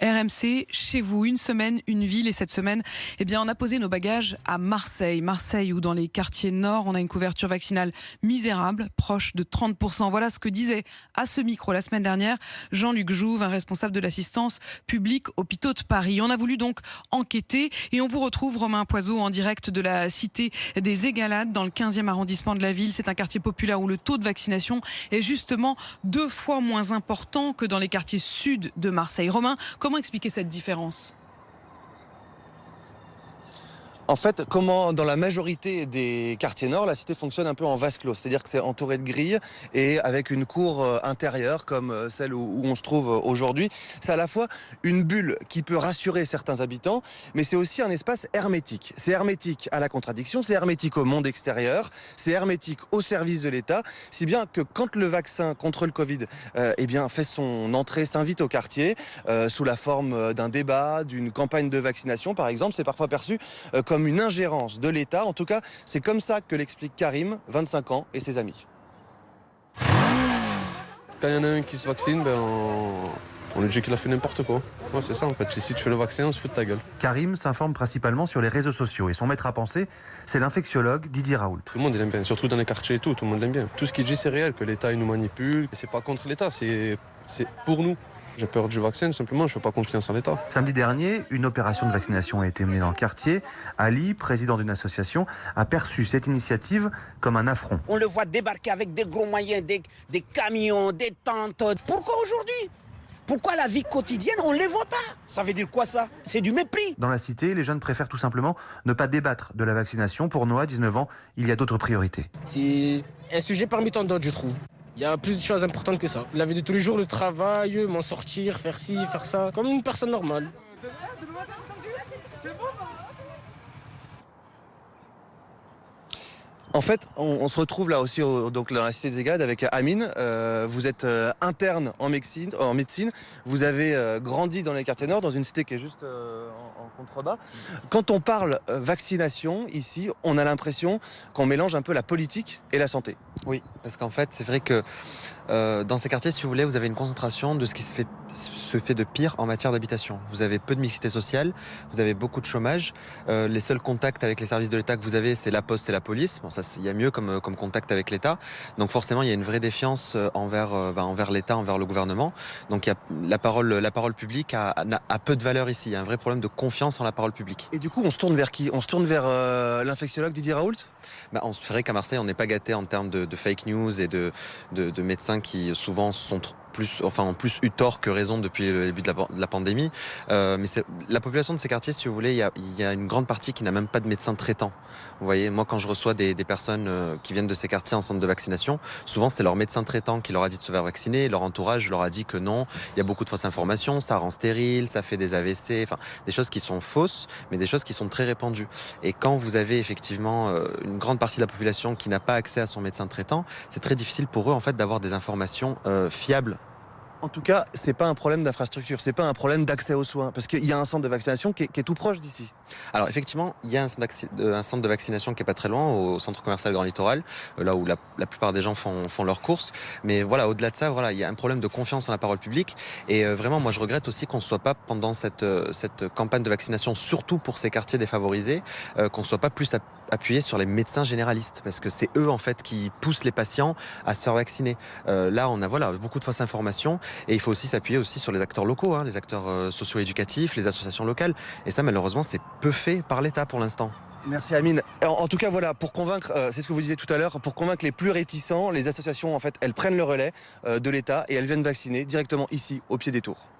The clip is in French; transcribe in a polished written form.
RMC, chez vous, une semaine, une ville. Et cette semaine, on a posé nos bagages à Marseille. Marseille, où dans les quartiers nord, on a une couverture vaccinale misérable, proche de 30%. Voilà ce que disait à ce micro la semaine dernière Jean-Luc Jouve, un responsable de l'assistance publique Hôpitaux de Paris. On a voulu donc enquêter et on vous retrouve, Romain Poiseau, en direct de la cité des Égalades, dans le 15e arrondissement de la ville. C'est un quartier populaire où le taux de vaccination est justement 2 fois moins important que dans les quartiers sud de Marseille. Romain, comment expliquer cette différence ? En fait, comment dans la majorité des quartiers nord, la cité fonctionne un peu en vase clos. C'est-à-dire que c'est entouré de grilles et avec une cour intérieure comme celle où on se trouve aujourd'hui. C'est à la fois une bulle qui peut rassurer certains habitants, mais c'est aussi un espace hermétique. C'est hermétique à la contradiction, c'est hermétique au monde extérieur, c'est hermétique au service de l'État, si bien que quand le vaccin contre le Covid fait son entrée, s'invite au quartier, sous la forme d'un débat, d'une campagne de vaccination par exemple, c'est parfois perçu comme une ingérence de l'État. En tout cas, c'est comme ça que l'explique Karim, 25 ans, et ses amis. Quand il y en a un qui se vaccine, on lui dit qu'il a fait n'importe quoi. Ouais, c'est ça en fait. Si tu fais le vaccin, on se fout de ta gueule. Karim s'informe principalement sur les réseaux sociaux et son maître à penser, c'est l'infectiologue Didier Raoult. Tout le monde l'aime bien, surtout dans les quartiers et tout le monde l'aime bien. Tout ce qu'il dit, c'est réel, que l'État il nous manipule. C'est pas contre l'État, c'est pour nous. J'ai peur du vaccin, simplement, je ne fais pas confiance en l'État. Samedi dernier, une opération de vaccination a été menée dans le quartier. Ali, président d'une association, a perçu cette initiative comme un affront. On le voit débarquer avec des gros moyens, des camions, des tentes. Pourquoi aujourd'hui ? Pourquoi la vie quotidienne, on ne les voit pas ? Ça veut dire quoi ça ? C'est du mépris. Dans la cité, les jeunes préfèrent tout simplement ne pas débattre de la vaccination. Pour Noah, 19 ans, il y a d'autres priorités. C'est un sujet parmi tant d'autres, je trouve. Il y a plus de choses importantes que ça. La vie de tous les jours, le travail, m'en sortir, faire ci, faire ça, comme une personne normale. En fait, on se retrouve là aussi donc dans la cité des Égalades avec Amine. Vous êtes interne en médecine. Vous avez grandi dans les quartiers nord, dans une cité qui est juste en contrebas. Quand on parle vaccination, ici, on a l'impression qu'on mélange un peu la politique et la santé. Oui, parce qu'en fait, c'est vrai que dans ces quartiers, si vous voulez, vous avez une concentration de ce qui se fait de pire en matière d'habitation. Vous avez peu de mixité sociale, vous avez beaucoup de chômage. Les seuls contacts avec les services de l'État que vous avez, c'est la poste et la police. Bon, ça, il y a mieux comme contact avec l'État. Donc forcément, il y a une vraie défiance envers l'État, envers le gouvernement. Donc il y a la parole publique a peu de valeur ici. Il y a un vrai problème de confiance en la parole publique. Et du coup, on se tourne vers qui ? On se tourne vers l'infectiologue Didier Raoult ? C'est vrai qu'à Marseille, on n'est pas gâté en termes de fake news et de médecins qui souvent ont plus eu tort que raison depuis le début de la pandémie. Mais la population de ces quartiers, si vous voulez, il y a une grande partie qui n'a même pas de médecin traitant. Vous voyez, moi quand je reçois des personnes qui viennent de ces quartiers en centre de vaccination, souvent c'est leur médecin traitant qui leur a dit de se faire vacciner, leur entourage leur a dit que non, il y a beaucoup de fausses informations, ça rend stérile, ça fait des AVC, enfin des choses qui sont fausses, mais des choses qui sont très répandues. Et quand vous avez effectivement une grande partie de la population qui n'a pas accès à son médecin traitant, c'est très difficile pour eux en fait d'avoir des informations fiables. En tout cas, c'est pas un problème d'infrastructure, c'est pas un problème d'accès aux soins, parce qu'il y a un centre de vaccination qui est tout proche d'ici. Alors effectivement, il y a un centre de vaccination qui est pas très loin, au centre commercial Grand Littoral, là où la plupart des gens font leurs courses. Mais voilà, au-delà de ça, voilà, il y a un problème de confiance en la parole publique. Et vraiment, moi je regrette aussi qu'on ne soit pas pendant cette campagne de vaccination, surtout pour ces quartiers défavorisés, qu'on ne soit pas plus appuyé sur les médecins généralistes, parce que c'est eux en fait qui poussent les patients à se faire vacciner. Là, on a beaucoup de fausses informations. Et il faut aussi s'appuyer aussi sur les acteurs locaux, les acteurs socio-éducatifs, les associations locales. Et ça, malheureusement, c'est peu fait par l'État pour l'instant. Merci Amine. En tout cas, voilà, pour convaincre, c'est ce que vous disiez tout à l'heure, pour convaincre les plus réticents, les associations, en fait, elles prennent le relais de l'État et elles viennent vacciner directement ici, au pied des tours.